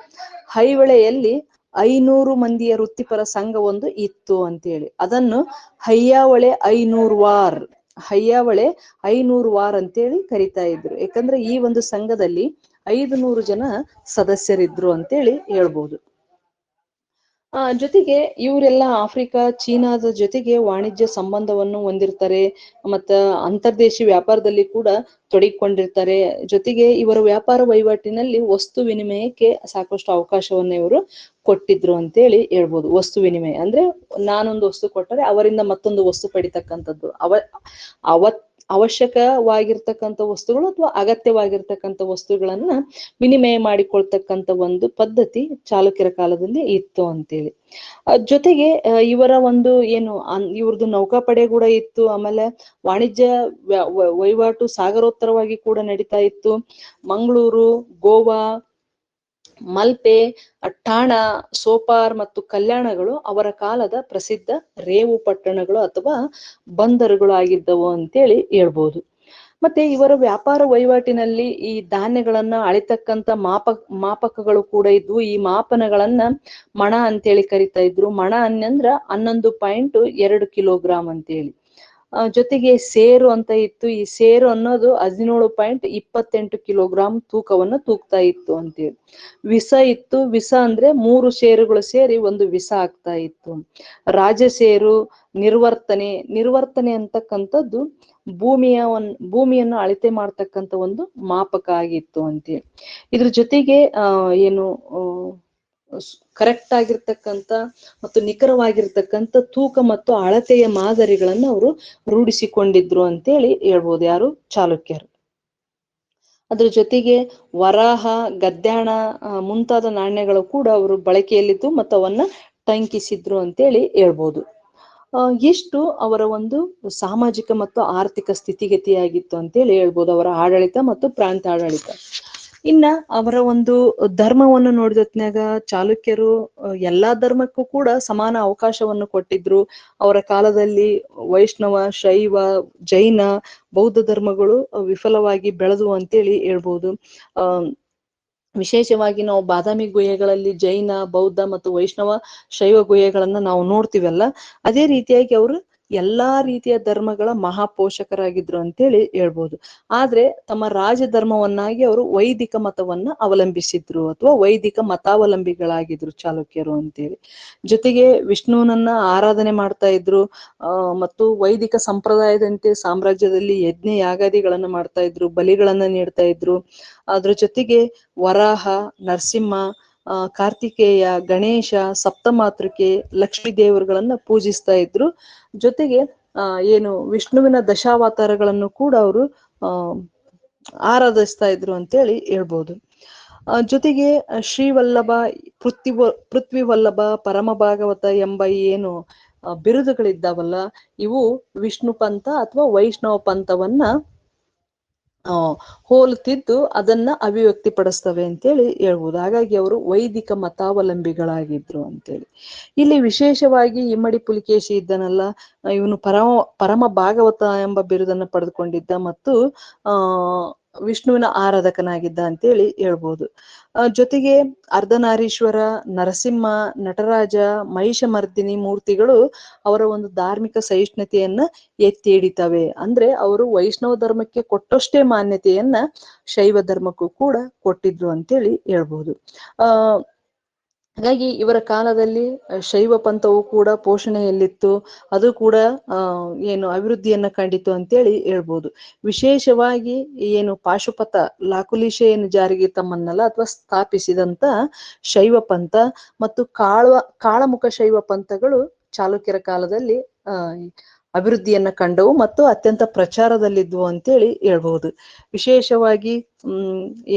500 ಮಂದಿಯ ವೃತ್ತಿಪರ ಸಂಘ ಒಂದು ಇತ್ತು ಅಂತೇಳಿ. ಅದನ್ನು ಹಯ್ಯಾವಳೆ 500 ವಾರ್ ಅಂತೇಳಿ ಕರಿತಾ ಇದ್ರು. ಯಾಕಂದ್ರೆ ಈ ಒಂದು ಸಂಘದಲ್ಲಿ 500 ಜನ ಸದಸ್ಯರಿದ್ರು ಅಂತೇಳಿ ಹೇಳ್ಬೋದು. ಜೊತೆಗೆ ಇವರೆಲ್ಲ ಆಫ್ರಿಕಾ, ಚೀನಾದ ಜೊತೆಗೆ ವಾಣಿಜ್ಯ ಸಂಬಂಧವನ್ನು ಹೊಂದಿರ್ತಾರೆ. ಮತ್ತ ಅಂತರ್ದೇಶಿ ವ್ಯಾಪಾರದಲ್ಲಿ ಕೂಡ ತೊಡಗಿಕೊಂಡಿರ್ತಾರೆ. ಜೊತೆಗೆ ಇವರ ವ್ಯಾಪಾರ ವಹಿವಾಟಿನಲ್ಲಿ ವಸ್ತು ವಿನಿಮಯಕ್ಕೆ ಸಾಕಷ್ಟು ಅವಕಾಶವನ್ನ ಇವರು ಕೊಟ್ಟಿದ್ರು ಅಂತೇಳಿ ಹೇಳ್ಬೋದು. ವಸ್ತು ವಿನಿಮಯ ಅಂದ್ರೆ ನಾನೊಂದು ವಸ್ತು ಕೊಟ್ಟರೆ ಅವರಿಂದ ಮತ್ತೊಂದು ವಸ್ತು ಪಡಿತಕ್ಕಂಥದ್ದು, ಅವಶ್ಯಕವಾಗಿರ್ತಕ್ಕಂಥ ವಸ್ತುಗಳು ಅಥವಾ ಅಗತ್ಯವಾಗಿರ್ತಕ್ಕಂಥ ವಸ್ತುಗಳನ್ನ ವಿನಿಮಯ ಮಾಡಿಕೊಳ್ತಕ್ಕಂಥ ಒಂದು ಪದ್ಧತಿ ಚಾಲುಕ್ಯರ ಕಾಲದಲ್ಲಿ ಇತ್ತು ಅಂತೇಳಿ. ಜೊತೆಗೆ ಇವರ ಒಂದು ಇವ್ರದ್ದು ನೌಕಾಪಡೆ ಕೂಡ ಇತ್ತು. ಆಮೇಲೆ ವಾಣಿಜ್ಯ ವಹಿವಾಟು ಸಾಗರೋತ್ತರವಾಗಿ ಕೂಡ ನಡೀತಾ ಇತ್ತು. ಮಂಗಳೂರು, ಗೋವಾ, ಮಲ್ಪೆ, ಠಾಣ, ಸೋಪಾರ್ ಮತ್ತು ಕಲ್ಯಾಣಗಳು ಅವರ ಕಾಲದ ಪ್ರಸಿದ್ಧ ರೇವು ಪಟ್ಟಣಗಳು ಅಥವಾ ಬಂದರುಗಳು ಆಗಿದ್ದವು ಅಂತೇಳಿ ಹೇಳ್ಬೋದು. ಮತ್ತೆ ಇವರ ವ್ಯಾಪಾರ ವಹಿವಾಟಿನಲ್ಲಿ ಈ ಧಾನ್ಯಗಳನ್ನ ಅಳಿತಕ್ಕಂತ ಮಾಪಕಗಳು ಕೂಡ ಇದ್ವು. ಈ ಮಾಪನಗಳನ್ನ ಮಣ ಅಂತೇಳಿ ಕರಿತಾ ಇದ್ರು. ಮಣ ಅನ್ನಂದ್ರ 11.2 ಕಿಲೋಗ್ರಾಮ್ ಅಂತೇಳಿ. ಜೊತೆಗೆ ಸೇರು ಅಂತ ಇತ್ತು. ಈ ಸೇರು ಅನ್ನೋದು 17.28 ಕಿಲೋಗ್ರಾಮ್ ತೂಕವನ್ನು ತೂಗ್ತಾ ಇತ್ತು ಅಂತೇಳಿ. ವಿಸ ಇತ್ತು. ವಿಸ ಅಂದ್ರೆ 3 ಸೇರುಗಳು ಸೇರಿ ಒಂದು ವಿಸ ಆಗ್ತಾ ಇತ್ತು. ರಾಜಸೇರು, ನಿರ್ವರ್ತನೆ ಅಂತಕ್ಕಂಥದ್ದು ಭೂಮಿಯನ್ನು ಅಳತೆ ಮಾಡ್ತಕ್ಕಂಥ ಒಂದು ಮಾಪಕ ಆಗಿತ್ತು ಅಂತೇಳಿ. ಇದ್ರ ಜೊತೆಗೆ ಕರೆಕ್ಟ್ ಆಗಿರ್ತಕ್ಕಂಥ ಮತ್ತು ನಿಖರವಾಗಿರ್ತಕ್ಕಂಥ ತೂಕ ಮತ್ತು ಅಳತೆಯ ಮಾದರಿಗಳನ್ನು ಅವರು ರೂಢಿಸಿಕೊಂಡಿದ್ರು ಅಂತೇಳಿ ಹೇಳ್ಬೋದು, ಯಾರು? ಚಾಲುಕ್ಯರು. ಅದ್ರ ಜೊತೆಗೆ ವರಾಹ, ಗದ್ಯಾಣ ಮುಂತಾದ ನಾಣ್ಯಗಳು ಕೂಡ ಅವರು ಬಳಕೆಯಲ್ಲಿದ್ದು ಮತ್ತು ಅವನ್ನ ಟಂಕಿಸಿದ್ರು ಅಂತೇಳಿ ಹೇಳ್ಬೋದು. ಎಷ್ಟು ಅವರ ಒಂದು ಸಾಮಾಜಿಕ ಮತ್ತು ಆರ್ಥಿಕ ಸ್ಥಿತಿಗತಿಯಾಗಿತ್ತು ಅಂತೇಳಿ ಹೇಳ್ಬೋದು, ಅವರ ಆಡಳಿತ ಮತ್ತು ಪ್ರಾಂತ ಆಡಳಿತ. ಇನ್ನ ಅವರ ಒಂದು ಧರ್ಮವನ್ನು ನೋಡಿದತ್ನಾಗ ಚಾಲುಕ್ಯರು ಎಲ್ಲಾ ಧರ್ಮಕ್ಕೂ ಕೂಡ ಸಮಾನ ಅವಕಾಶವನ್ನು ಕೊಟ್ಟಿದ್ರು. ಅವರ ಕಾಲದಲ್ಲಿ ವೈಷ್ಣವ, ಶೈವ, ಜೈನ, ಬೌದ್ಧ ಧರ್ಮಗಳು ವಿಫಲವಾಗಿ ಬೆಳೆದು ಅಂತೇಳಿ ಹೇಳ್ಬೋದು. ವಿಶೇಷವಾಗಿ ನಾವು ಬಾದಾಮಿ ಗುಹೆಗಳಲ್ಲಿ ಜೈನ, ಬೌದ್ಧ ಮತ್ತು ವೈಷ್ಣವ, ಶೈವ ಗುಹೆಗಳನ್ನ ನಾವು ನೋಡ್ತೀವಲ್ಲ, ಅದೇ ರೀತಿಯಾಗಿ ಅವರು ಎಲ್ಲಾ ರೀತಿಯ ಧರ್ಮಗಳ ಮಹಾಪೋಷಕರಾಗಿದ್ರು ಅಂತೇಳಿ ಹೇಳ್ಬೋದು. ಆದ್ರೆ ತಮ್ಮ ರಾಜ ಧರ್ಮವನ್ನಾಗಿ ಅವರು ವೈದಿಕ ಮತವನ್ನ ಅವಲಂಬಿಸಿದ್ರು ಅಥವಾ ವೈದಿಕ ಮತಾವಲಂಬಿಗಳಾಗಿದ್ರು ಚಾಲುಕ್ಯರು ಅಂತೇಳಿ. ಜೊತೆಗೆ ವಿಷ್ಣುವನನ್ನ ಆರಾಧನೆ ಮಾಡ್ತಾ ಇದ್ರು. ಮತ್ತು ವೈದಿಕ ಸಂಪ್ರದಾಯದಂತೆ ಸಾಮ್ರಾಜ್ಯದಲ್ಲಿ ಯಜ್ಞ ಯಾಗಾದಿಗಳನ್ನ ಮಾಡ್ತಾ ಇದ್ರು, ಬಲಿಗಳನ್ನ ನೀಡ್ತಾ ಇದ್ರು. ಅದ್ರ ಜೊತೆಗೆ ವರಾಹ, ನರಸಿಂಹ, ಕಾರ್ತಿಕೇಯ, ಗಣೇಶ, ಸಪ್ತಮಾತೃಕೆ, ಲಕ್ಷ್ಮೀ ದೇವರುಗಳನ್ನ ಪೂಜಿಸ್ತಾ ಇದ್ರು. ಜೊತೆಗೆ ವಿಷ್ಣುವಿನ ದಶಾವತಾರಗಳನ್ನು ಕೂಡ ಅವರು ಆರಾಧಿಸ್ತಾ ಇದ್ರು ಅಂತೇಳಿ ಹೇಳ್ಬೋದು. ಜೊತೆಗೆ ಶ್ರೀವಲ್ಲಭ, ಪೃಥ್ವಿವಲ್ಲಭ, ಪರಮ ಭಾಗವತ ಎಂಬ ಬಿರುದುಗಳಿದ್ದಾವಲ್ಲ, ಇವು ವಿಷ್ಣು ಪಂಥ ಅಥವಾ ವೈಷ್ಣವ ಪಂಥವನ್ನ ಹೋಲುತ್ತಿದ್ದು ಅದನ್ನ ಅಭಿವ್ಯಕ್ತಿಪಡಿಸ್ತವೆ ಅಂತೇಳಿ ಹೇಳ್ಬೋದು. ಹಾಗಾಗಿ ಅವರು ವೈದಿಕ ಮತಾವಲಂಬಿಗಳಾಗಿದ್ರು ಅಂತೇಳಿ. ಇಲ್ಲಿ ವಿಶೇಷವಾಗಿ ಇಮ್ಮಡಿ ಪುಲಿಕೇಶಿ ಇದ್ದನಲ್ಲ, ಇವನು ಪರಮ ಭಾಗವತ ಎಂಬ ಬಿರುದನ್ನು ಪಡೆದುಕೊಂಡಿದ್ದ ಮತ್ತು ಆ ವಿಷ್ಣುವಿನ ಆರಾಧಕನಾಗಿದ್ದ ಅಂತೇಳಿ ಹೇಳ್ಬೋದು. ಜೊತೆಗೆ ಅರ್ಧನಾರೀಶ್ವರ, ನರಸಿಂಹ, ನಟರಾಜ, ಮಹಿಷಮರ್ದಿನಿ ಮೂರ್ತಿಗಳು ಅವರ ಒಂದು ಧಾರ್ಮಿಕ ಸಹಿಷ್ಣುತೆಯನ್ನ ಎತ್ತಿ ಹಿಡಿತವೆ. ಅಂದ್ರೆ ಅವರು ವೈಷ್ಣವ ಧರ್ಮಕ್ಕೆ ಕೊಟ್ಟಷ್ಟೇ ಮಾನ್ಯತೆಯನ್ನ ಶೈವ ಧರ್ಮಕ್ಕೂ ಕೂಡ ಕೊಟ್ಟಿದ್ರು ಅಂತೇಳಿ ಹೇಳ್ಬೋದು. ಹಾಗಾಗಿ ಇವರ ಕಾಲದಲ್ಲಿ ಶೈವ ಪಂಥವು ಕೂಡ ಪೋಷಣೆಯಲ್ಲಿತ್ತು, ಅದು ಕೂಡ ಏನು ಅಭಿವೃದ್ಧಿಯನ್ನ ಕಂಡಿತು ಅಂತೇಳಿ ಹೇಳ್ಬೋದು. ವಿಶೇಷವಾಗಿ ಏನು ಪಾಶುಪತ ಲಾಕುಲಿಶ ಏನು ಜಾರಿಗೆ ತಮ್ಮನ್ನಲ್ಲ ಅಥವಾ ಸ್ಥಾಪಿಸಿದಂತ ಶೈವ ಪಂಥ ಮತ್ತು ಕಾಳಮುಖ ಶೈವ ಪಂಥಗಳು ಚಾಲುಕ್ಯರ ಕಾಲದಲ್ಲಿ ಅಭಿವೃದ್ಧಿಯನ್ನ ಕಂಡವು ಮತ್ತು ಅತ್ಯಂತ ಪ್ರಚಾರದಲ್ಲಿದ್ವು ಅಂತೇಳಿ ಹೇಳ್ಬಹುದು. ವಿಶೇಷವಾಗಿ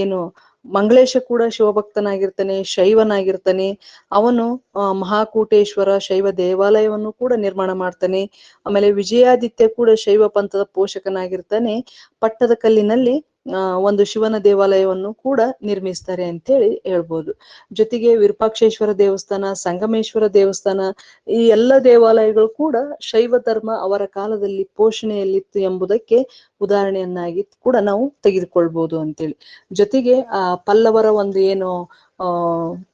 ಏನು ಮಂಗಳೇಶ ಕೂಡ ಶಿವಭಕ್ತನಾಗಿರ್ತಾನೆ, ಶೈವನಾಗಿರ್ತಾನೆ. ಅವನು ಮಹಾಕೂಟೇಶ್ವರ ಶೈವ ದೇವಾಲಯವನ್ನು ಕೂಡ ನಿರ್ಮಾಣ ಮಾಡ್ತಾನೆ. ಆಮೇಲೆ ವಿಜಯಾದಿತ್ಯ ಕೂಡ ಶೈವ ಪಂಥದ ಪೋಷಕನಾಗಿರ್ತಾನೆ. ಪಟ್ಟದ ಕಲ್ಲಿನಲ್ಲಿ ಒಂದು ಶಿವನ ದೇವಾಲಯವನ್ನು ಕೂಡ ನಿರ್ಮಿಸ್ತಾರೆ ಅಂತೇಳಿ ಹೇಳ್ಬೋದು. ಜೊತೆಗೆ ವಿರೂಪಾಕ್ಷೇಶ್ವರ ದೇವಸ್ಥಾನ, ಸಂಗಮೇಶ್ವರ ದೇವಸ್ಥಾನ, ಈ ಎಲ್ಲ ದೇವಾಲಯಗಳು ಕೂಡ ಶೈವ ಧರ್ಮ ಅವರ ಕಾಲದಲ್ಲಿ ಪೋಷಣೆಯಲ್ಲಿತ್ತು ಎಂಬುದಕ್ಕೆ ಉದಾಹರಣೆಯನ್ನಾಗಿ ಕೂಡ ನಾವು ತೆಗೆದುಕೊಳ್ಬಹುದು ಅಂತೇಳಿ. ಜೊತೆಗೆ ಪಲ್ಲವರ ಒಂದು ಏನು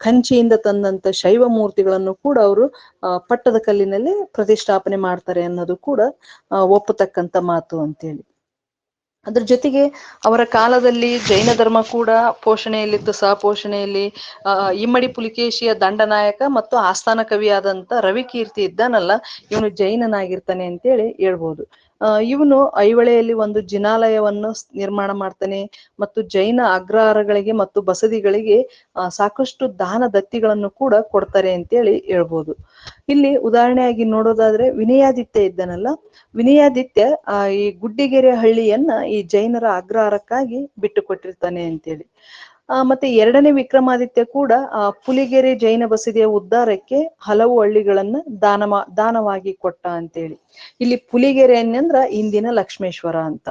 ಕಂಚಿಯಿಂದ ತಂದಂತ ಶೈವ ಮೂರ್ತಿಗಳನ್ನು ಕೂಡ ಅವರು ಪಟ್ಟದ ಕಲ್ಲಿನಲ್ಲಿ ಪ್ರತಿಷ್ಠಾಪನೆ ಮಾಡ್ತಾರೆ ಅನ್ನೋದು ಕೂಡ ಒಪ್ಪತಕ್ಕಂತ ಮಾತು ಅಂತೇಳಿ. ಅದ್ರ ಜೊತೆಗೆ ಅವರ ಕಾಲದಲ್ಲಿ ಜೈನ ಧರ್ಮ ಕೂಡ ಪೋಷಣೆಯಲ್ಲಿತ್ತು, ಸಹಪೋಷಣೆಯಲ್ಲಿ. ಇಮ್ಮಡಿ ಪುಲಿಕೇಶಿಯ ದಂಡನಾಯಕ ಮತ್ತು ಆಸ್ಥಾನ ಕವಿಯಾದಂತ ರವಿಕೀರ್ತಿ ಇದ್ದಾನಲ್ಲ, ಇವನು ಜೈನನಾಗಿರ್ತಾನೆ ಅಂತೇಳಿ ಹೇಳ್ಬೋದು. ಇವನು ಐಹೊಳೆಯಲ್ಲಿ ಒಂದು ಜಿನಾಲಯವನ್ನು ನಿರ್ಮಾಣ ಮಾಡ್ತಾನೆ ಮತ್ತು ಜೈನ ಅಗ್ರಹಾರಗಳಿಗೆ ಮತ್ತು ಬಸದಿಗಳಿಗೆ ಸಾಕಷ್ಟು ದಾನ ದತ್ತಿಗಳನ್ನು ಕೂಡ ಕೊಡ್ತಾರೆ ಅಂತೇಳಿ ಹೇಳ್ಬೋದು. ಇಲ್ಲಿ ಉದಾಹರಣೆಯಾಗಿ ನೋಡೋದಾದ್ರೆ ವಿನಯಾದಿತ್ಯ ಇದ್ದಾನಲ್ಲ, ವಿನಯಾದಿತ್ಯ ಈ ಗುಡ್ಡಿಗೆರೆ ಹಳ್ಳಿಯನ್ನ ಈ ಜೈನರ ಅಗ್ರಹಾರಕ್ಕಾಗಿ ಬಿಟ್ಟು ಕೊಟ್ಟಿರ್ತಾನೆ ಅಂತೇಳಿ. ಮತ್ತೆ ಎರಡನೇ ವಿಕ್ರಮಾದಿತ್ಯ ಕೂಡ ಪುಲಿಗೆರೆ ಜೈನ ಬಸದಿಯ ಉದ್ಧಾರಕ್ಕೆ ಹಲವು ಹಳ್ಳಿಗಳನ್ನ ದಾನವಾಗಿ ಕೊಟ್ಟ ಅಂತೇಳಿ. ಇಲ್ಲಿ ಪುಲಿಗೆರೆ ಅನ್ನಂದ್ರ ಇಂದಿನ ಲಕ್ಷ್ಮೇಶ್ವರ ಅಂತ.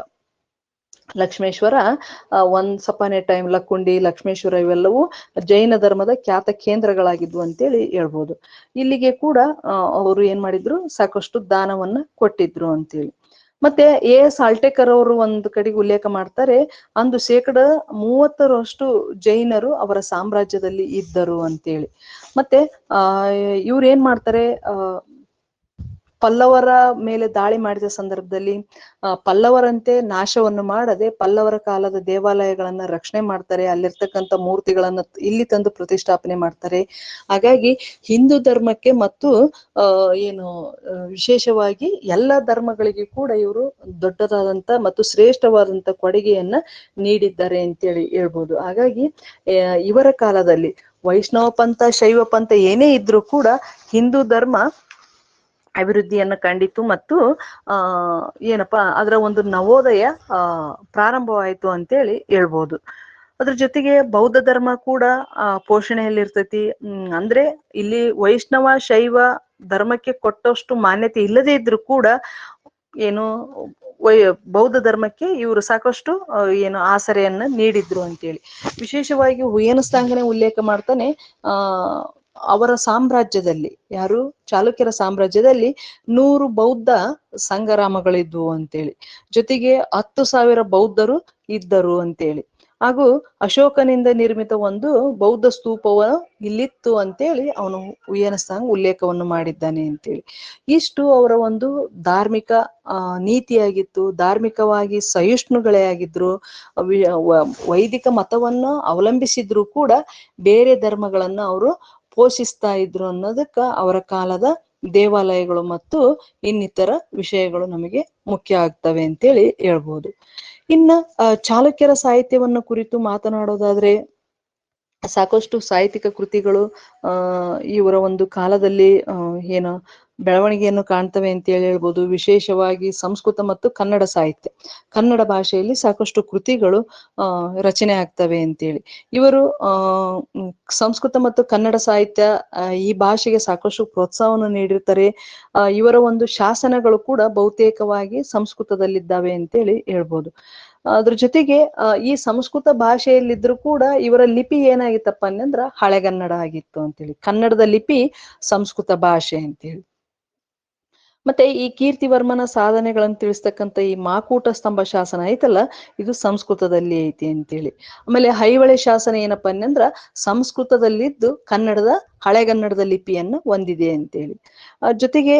Lakshmeshwar once upon A time Lakkundi, Lakshmeshwar ಇವೆಲ್ಲವೂ ಜೈನ ಧರ್ಮದ ಖ್ಯಾತ ಕೇಂದ್ರಗಳಾಗಿದ್ವು ಅಂತೇಳಿ ಹೇಳ್ಬೋದು. ಇಲ್ಲಿಗೆ ಕೂಡ ಅವರು ಏನ್ ಮಾಡಿದ್ರು, ಸಾಕಷ್ಟು ದಾನವನ್ನ ಕೊಟ್ಟಿದ್ರು ಅಂತೇಳಿ. ಮತ್ತೆ ಎಸ್ ಆಲ್ಟೇಕರ್ ಅವರು ಒಂದು ಕಡೆಗೆ ಉಲ್ಲೇಖ ಮಾಡ್ತಾರೆ, ಅಂದು 30% ಜೈನರು ಅವರ ಸಾಮ್ರಾಜ್ಯದಲ್ಲಿ ಇದ್ದರು ಅಂತೇಳಿ. ಮತ್ತೆ ಇವ್ರು ಏನ್ ಮಾಡ್ತಾರೆ, ಪಲ್ಲವರ ಮೇಲೆ ದಾಳಿ ಮಾಡಿದ ಸಂದರ್ಭದಲ್ಲಿ ಪಲ್ಲವರಂತೆ ನಾಶವನ್ನು ಮಾಡದೆ ಪಲ್ಲವರ ಕಾಲದ ದೇವಾಲಯಗಳನ್ನ ರಕ್ಷಣೆ ಮಾಡ್ತಾರೆ, ಅಲ್ಲಿರ್ತಕ್ಕಂಥ ಮೂರ್ತಿಗಳನ್ನ ಇಲ್ಲಿ ತಂದು ಪ್ರತಿಷ್ಠಾಪನೆ ಮಾಡ್ತಾರೆ. ಹಾಗಾಗಿ ಹಿಂದೂ ಧರ್ಮಕ್ಕೆ ಮತ್ತು ಏನು ವಿಶೇಷವಾಗಿ ಎಲ್ಲ ಧರ್ಮಗಳಿಗೆ ಕೂಡ ಇವರು ದೊಡ್ಡದಾದಂತ ಮತ್ತು ಶ್ರೇಷ್ಠವಾದಂತ ಕೊಡುಗೆಯನ್ನ ನೀಡಿದ್ದಾರೆ ಅಂತೇಳಿ ಹೇಳ್ಬೋದು. ಹಾಗಾಗಿ ಇವರ ಕಾಲದಲ್ಲಿ ವೈಷ್ಣವ ಪಂಥ, ಶೈವ ಪಂಥ ಏನೇ ಇದ್ರೂ ಕೂಡ ಹಿಂದೂ ಧರ್ಮ ಅಭಿವೃದ್ಧಿಯನ್ನ ಕಂಡಿತು ಮತ್ತು ಏನಪ್ಪಾ ಅದರ ಒಂದು ನವೋದಯ ಪ್ರಾರಂಭವಾಯಿತು ಅಂತೇಳಿ ಹೇಳ್ಬೋದು. ಅದ್ರ ಜೊತೆಗೆ ಬೌದ್ಧ ಧರ್ಮ ಕೂಡ ಪೋಷಣೆಯಲ್ಲಿರ್ತೈತಿ. ಅಂದ್ರೆ ಇಲ್ಲಿ ವೈಷ್ಣವ ಶೈವ ಧರ್ಮಕ್ಕೆ ಕೊಟ್ಟಷ್ಟು ಮಾನ್ಯತೆ ಇಲ್ಲದೆ ಇದ್ರು ಕೂಡ ಏನು ಬೌದ್ಧ ಧರ್ಮಕ್ಕೆ ಇವರು ಸಾಕಷ್ಟು ಏನು ಆಸರೆಯನ್ನ ನೀಡಿದ್ರು ಅಂತೇಳಿ. ವಿಶೇಷವಾಗಿ ಹುಯೇನಸ್ಥಾಂಗನೆ ಉಲ್ಲೇಖ ಮಾಡ್ತಾನೆ, ಅವರ ಸಾಮ್ರಾಜ್ಯದಲ್ಲಿ, ಯಾರು ಚಾಲುಕ್ಯರ ಸಾಮ್ರಾಜ್ಯದಲ್ಲಿ 100 ಬೌದ್ಧ ಸಂಘರಾಮಗಳಿದ್ವು ಅಂತೇಳಿ. ಜೊತೆಗೆ 10,000 ಬೌದ್ಧರು ಇದ್ದರು ಅಂತೇಳಿ. ಹಾಗೂ ಅಶೋಕನಿಂದ ನಿರ್ಮಿತ ಒಂದು ಬೌದ್ಧ ಸ್ತೂಪವ ಇಲ್ಲಿತ್ತು ಅಂತೇಳಿ ಅವನು ಹುಯೇನಸ್ಥಾಂಗ್ ಉಲ್ಲೇಖವನ್ನು ಮಾಡಿದ್ದಾನೆ ಅಂತೇಳಿ. ಇಷ್ಟು ಅವರ ಒಂದು ಧಾರ್ಮಿಕ ನೀತಿಯಾಗಿತ್ತು. ಧಾರ್ಮಿಕವಾಗಿ ಸಹಿಷ್ಣುಗಳೇ ಆಗಿದ್ರು, ವೈದಿಕ ಮತವನ್ನ ಅವಲಂಬಿಸಿದ್ರು ಕೂಡ ಬೇರೆ ಧರ್ಮಗಳನ್ನ ಅವರು ಪೋಷಿಸ್ತಾ ಇದ್ರು ಅನ್ನೋದಕ್ಕ ಅವರ ಕಾಲದ ದೇವಾಲಯಗಳು ಮತ್ತು ಇನ್ನಿತರ ವಿಷಯಗಳು ನಮಗೆ ಮುಖ್ಯ ಆಗ್ತವೆ ಅಂತೇಳಿ ಹೇಳ್ಬೋದು. ಇನ್ನ ಚಾಲುಕ್ಯರ ಸಾಹಿತ್ಯವನ್ನು ಕುರಿತು ಮಾತನಾಡೋದಾದ್ರೆ ಸಾಕಷ್ಟು ಸಾಹಿತ್ಯಿಕ ಕೃತಿಗಳು ಇವರ ಒಂದು ಕಾಲದಲ್ಲಿ ಏನು ಬೆಳವಣಿಗೆಯನ್ನು ಕಾಣ್ತವೆ ಅಂತ ಹೇಳ್ಬೋದು. ವಿಶೇಷವಾಗಿ ಸಂಸ್ಕೃತ ಮತ್ತು ಕನ್ನಡ ಸಾಹಿತ್ಯ, ಕನ್ನಡ ಭಾಷೆಯಲ್ಲಿ ಸಾಕಷ್ಟು ಕೃತಿಗಳು ರಚನೆ ಆಗ್ತವೆ ಅಂತೇಳಿ. ಇವರು ಸಂಸ್ಕೃತ ಮತ್ತು ಕನ್ನಡ ಸಾಹಿತ್ಯ ಈ ಭಾಷೆಗೆ ಸಾಕಷ್ಟು ಪ್ರೋತ್ಸಾಹವನ್ನು ನೀಡಿರ್ತಾರೆ. ಇವರ ಒಂದು ಶಾಸನಗಳು ಕೂಡ ಬಹುತೇಕವಾಗಿ ಸಂಸ್ಕೃತದಲ್ಲಿದ್ದಾವೆ ಅಂತೇಳಿ ಹೇಳ್ಬೋದು. ಅದ್ರ ಜೊತೆಗೆ ಈ ಸಂಸ್ಕೃತ ಭಾಷೆಯಲ್ಲಿದ್ರು ಕೂಡ ಇವರ ಲಿಪಿ ಏನಾಗಿತ್ತಪ್ಪ ಅನ್ನಂದ್ರ ಹಳೆಗನ್ನಡ ಆಗಿತ್ತು ಅಂತೇಳಿ. ಕನ್ನಡದ ಲಿಪಿ ಸಂಸ್ಕೃತ ಭಾಷೆ ಅಂತೇಳಿ. ಮತ್ತೆ ಈ ಕೀರ್ತಿವರ್ಮನ ಸಾಧನೆಗಳನ್ನು ತಿಳಿಸ್ತಕ್ಕಂಥ ಈ ಮಾಕೂಟ ಸ್ತಂಭ ಶಾಸನ ಐತಲ್ಲ, ಇದು ಸಂಸ್ಕೃತದಲ್ಲಿ ಐತಿ ಅಂತೇಳಿ. ಆಮೇಲೆ ಐಹೊಳೆ ಶಾಸನ ಏನಪ್ಪಾ ಅನ್ನಂದ್ರ ಸಂಸ್ಕೃತದಲ್ಲಿದ್ದು ಕನ್ನಡದ ಹಳೆಗನ್ನಡದ ಲಿಪಿಯನ್ನ ಹೊಂದಿದೆ ಅಂತೇಳಿ. ಜೊತೆಗೆ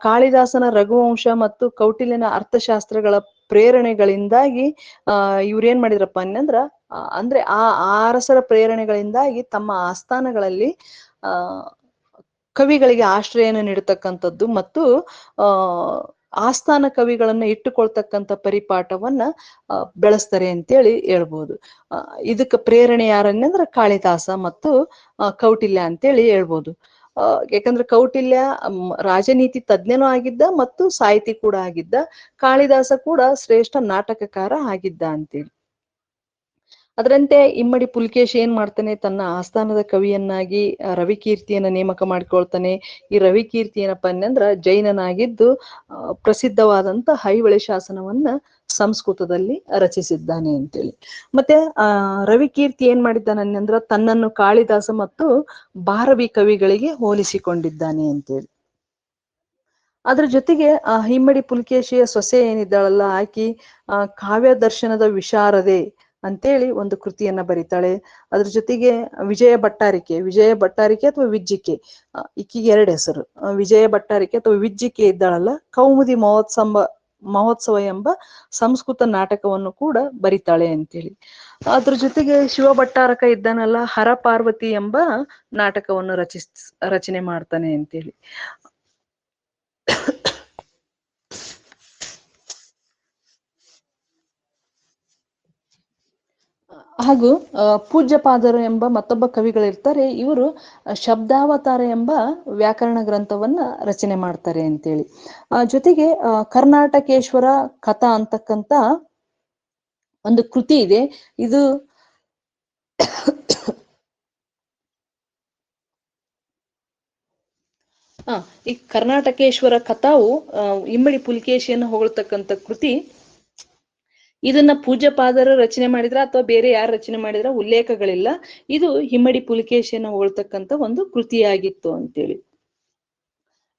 ಕಾಳಿದಾಸನ ರಘುವಂಶ ಮತ್ತು ಕೌಟಿಲ್ಯನ ಅರ್ಥಶಾಸ್ತ್ರಗಳ ಪ್ರೇರಣೆಗಳಿಂದಾಗಿ ಇವ್ರೇನ್ ಮಾಡಿದ್ರಪ್ಪ ಅನ್ನಂದ್ರ ಅಂದ್ರೆ ಆ ಅರಸರ ಪ್ರೇರಣೆಗಳಿಂದಾಗಿ ತಮ್ಮ ಆಸ್ಥಾನಗಳಲ್ಲಿ ಕವಿಗಳಿಗೆ ಆಶ್ರಯನ ನೀಡತಕ್ಕಂಥದ್ದು ಮತ್ತು ಆಸ್ಥಾನ ಕವಿಗಳನ್ನ ಇಟ್ಟುಕೊಳ್ತಕ್ಕಂಥ ಪರಿಪಾಠವನ್ನ ಬೆಳೆಸ್ತಾರೆ ಅಂತೇಳಿ ಹೇಳ್ಬೋದು. ಇದಕ್ಕೆ ಪ್ರೇರಣೆ ಯಾರನ್ನಂದ್ರ ಕಾಳಿದಾಸ ಮತ್ತು ಕೌಟಿಲ್ಯ ಅಂತೇಳಿ ಹೇಳ್ಬೋದು. ಯಾಕಂದ್ರೆ ಕೌಟಿಲ್ಯ ರಾಜನೀತಿ ತಜ್ಞನೂ ಆಗಿದ್ದ ಮತ್ತು ಸಾಹಿತಿ ಕೂಡ ಆಗಿದ್ದ. ಕಾಳಿದಾಸ ಕೂಡ ಶ್ರೇಷ್ಠ ನಾಟಕಕಾರ ಆಗಿದ್ದ ಅಂತೇಳಿ. ಅದರಂತೆ ಇಮ್ಮಡಿ ಪುಲಿಕೇಶಿ ಏನ್ ಮಾಡ್ತಾನೆ, ತನ್ನ ಆಸ್ಥಾನದ ಕವಿಯನ್ನಾಗಿ ರವಿಕೀರ್ತಿಯನ್ನ ನೇಮಕ ಮಾಡ್ಕೊಳ್ತಾನೆ. ಈ ರವಿಕೀರ್ತಿ ಏನಪ್ಪಾ ಅನ್ನಂದ್ರ ಜೈನನಾಗಿದ್ದು ಪ್ರಸಿದ್ಧವಾದಂತ ಐಹೊಳೆ ಶಾಸನವನ್ನ ಸಂಸ್ಕೃತದಲ್ಲಿ ರಚಿಸಿದ್ದಾನೆ ಅಂತೇಳಿ. ಮತ್ತೆ ರವಿಕೀರ್ತಿ ಏನ್ ಮಾಡಿದ್ದಾನಂದ್ರ ತನ್ನನ್ನು ಕಾಳಿದಾಸ ಮತ್ತು ಭಾರವಿ ಕವಿಗಳಿಗೆ ಹೋಲಿಸಿಕೊಂಡಿದ್ದಾನೆ ಅಂತೇಳಿ. ಅದ್ರ ಜೊತೆಗೆ ಹಿಮ್ಮಡಿ ಪುಲಿಕೇಶಿಯ ಸೊಸೆ ಏನಿದ್ದಾಳಲ್ಲ, ಆಕಿ ಕಾವ್ಯ ದರ್ಶನದ ವಿಶಾರದೆ ಅಂತೇಳಿ ಒಂದು ಕೃತಿಯನ್ನ ಬರೀತಾಳೆ. ಅದ್ರ ಜೊತೆಗೆ ವಿಜಯ ಭಟ್ಟಾರಿಕೆ ಅಥವಾ ವಿಜ್ಜಿಕೆ, ಈಕಿಗೆ ಎರಡು ಹೆಸರು, ವಿಜಯ ಭಟ್ಟಾರಿಕೆ ಅಥವಾ ವಿಜ್ಜಿಕೆ ಇದ್ದಾಳಲ್ಲ, ಕೌಮುದಿ ಮಹೋತ್ಸವ ಎಂಬ ಸಂಸ್ಕೃತ ನಾಟಕವನ್ನು ಕೂಡ ಬರಿತಾಳೆ ಅಂತೇಳಿ. ಅದ್ರ ಜೊತೆಗೆ ಶಿವಭಟ್ಟಾರಕ ಇದ್ದಾನಲ್ಲ, ಹರ ಪಾರ್ವತಿ ಎಂಬ ನಾಟಕವನ್ನು ರಚನೆ ಮಾಡ್ತಾನೆ ಅಂತೇಳಿ. ಹಾಗೂ ಪೂಜ್ಯಪಾದರು ಎಂಬ ಮತ್ತೊಬ್ಬ ಕವಿಗಳಿರ್ತಾರೆ. ಇವರು ಶಬ್ದಾವತಾರ ಎಂಬ ವ್ಯಾಕರಣ ಗ್ರಂಥವನ್ನ ರಚನೆ ಮಾಡ್ತಾರೆ ಅಂತೇಳಿ. ಜೊತೆಗೆ ಕರ್ನಾಟಕೇಶ್ವರ ಕಥಾ ಅಂತಕ್ಕಂಥ ಒಂದು ಕೃತಿ ಇದೆ. ಇದು ಈ ಕರ್ನಾಟಕೇಶ್ವರ ಕಥಾವು ಇಮ್ಮಡಿ ಪುಲಿಕೇಶಿಯನ್ನು ಹೊಗಳ್ತಕ್ಕಂಥ ಕೃತಿ. ಇದನ್ನ ಪೂಜ್ಯಪಾದರು ರಚನೆ ಮಾಡಿದ್ರ ಅಥವಾ ಬೇರೆ ಯಾರು ರಚನೆ ಮಾಡಿದ್ರ ಉಲ್ಲೇಖಗಳಿಲ್ಲ. ಇದು ಹಿಮ್ಮಡಿ ಪುಲಿಕೇಶಿಯನ್ನು ಹೊಗಳ್ತಕ್ಕಂಥ ಒಂದು ಕೃತಿಯಾಗಿತ್ತು ಅಂತೇಳಿ.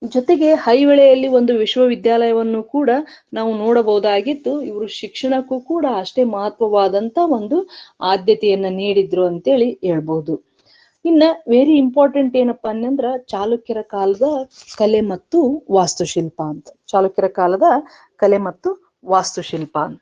ಜೊತೆಗೆ ಐಹೊಳೆಯಲ್ಲಿ ಒಂದು ವಿಶ್ವವಿದ್ಯಾಲಯವನ್ನು ಕೂಡ ನಾವು ನೋಡಬಹುದಾಗಿತ್ತು. ಇವರು ಶಿಕ್ಷಣಕ್ಕೂ ಕೂಡ ಅಷ್ಟೇ ಮಹತ್ವವಾದಂತ ಒಂದು ಆದ್ಯತೆಯನ್ನ ನೀಡಿದ್ರು ಅಂತೇಳಿ ಹೇಳ್ಬಹುದು. ಇನ್ನ ವೆರಿ ಇಂಪಾರ್ಟೆಂಟ್ ಏನಪ್ಪಾ ಅನ್ನಂದ್ರ ಚಾಲುಕ್ಯರ ಕಾಲದ ಕಲೆ ಮತ್ತು ವಾಸ್ತುಶಿಲ್ಪ ಅಂತ. ಚಾಲುಕ್ಯರ ಕಾಲದ ಕಲೆ ಮತ್ತು ವಾಸ್ತುಶಿಲ್ಪ ಅಂತ.